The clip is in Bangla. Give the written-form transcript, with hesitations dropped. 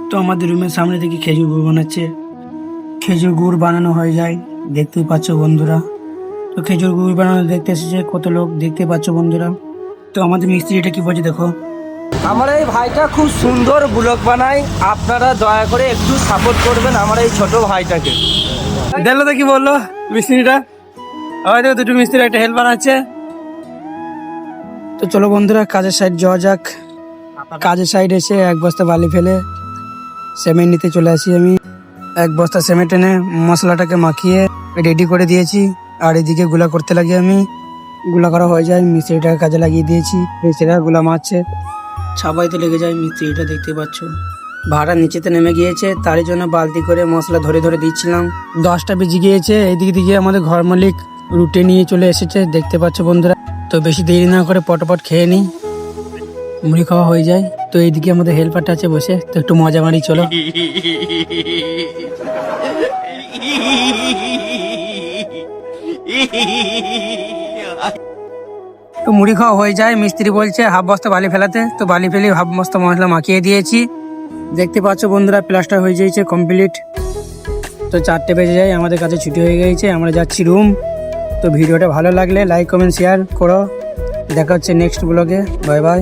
তো আমাদের রুমের সামনে থেকে খেজুর গুড় বানাচ্ছে। খেজুর গুড় বানানো হয়ে যায়, দেখতেই পাচ্ছ বন্ধুরা। তো খেজুর গুড় বানানো দেখতে এসেছে কত লোক, দেখতে পাচ্ছ বন্ধুরা। তো আমাদের মিস্ত্রিটা কি বলছে দেখো। আমার এই ভাইটা খুব সুন্দর ব্লগ বানায়, আপনারা দয়া করে একটু সাপোর্ট করবেন আমার এই ছোট ভাইটাকে। দেখলো তো কি বললো মিস্ত্রিটা, হয়তো দুটো মিস্ত্রি একটা হেল্প বানাচ্ছে। তো চলো বন্ধুরা কাজের সাইড যাওয়া যাক। কাজের সাইড এসে এক বস্তা বালি ফেলে সিমেন্ট নিতে চলে আসি আমি। এক বস্তা সিমেন্ট এনে মশলাটাকে মাখিয়ে রেডি করে দিয়েছি, আর এদিকে গুলা করতে লাগি আমি। গুলা করা হয়ে যায়, মিস্ত্রিটাকে কাজে লাগিয়ে দিয়েছি। মিস্ত্রিটা গুলা মারছে, ছাপাইতে লেগে যায় মিস্ত্রিটা, দেখতে পাচ্ছ। ভাড়া নিচেতে নেমে গিয়েছে, তারই জন্য বালতি করে মশলা ধরে ধরে দিচ্ছিলাম। 10টা বেজে গিয়েছে, এইদিকে দিকে আমাদের ঘর মালিক রুটি নিয়ে চলে এসেছে, দেখতে পাচ্ছ বন্ধুরা। তো বেশি দেরি না করে পটপট খেয়ে নিই, মুড়ি খাওয়া হয়ে যায়। তো এইদিকে আমাদের হেল্পারটা আছে বসে, তো একটু মজা মারি চলো। তো মুড়ি খাওয়া হয়ে যায়, মিস্ত্রি বলছে হাফ বস্তা বালি ফেলাতে, তো বালি ফেলে হাফ বস্তা মশলা মাখিয়ে দিয়েছি। দেখতে পাচ্ছ বন্ধুরা প্লাস্টার হয়ে যাচ্ছে কমপ্লিট। তো 4টে বেজে যায়, আমাদের কাছে ছুটি হয়ে গেছে, আমরা যাচ্ছি রুম। তো ভিডিওটা ভালো লাগলে লাইক কমেন্ট শেয়ার করো। দেখা হচ্ছে নেক্সট ব্লগে, বাই বাই।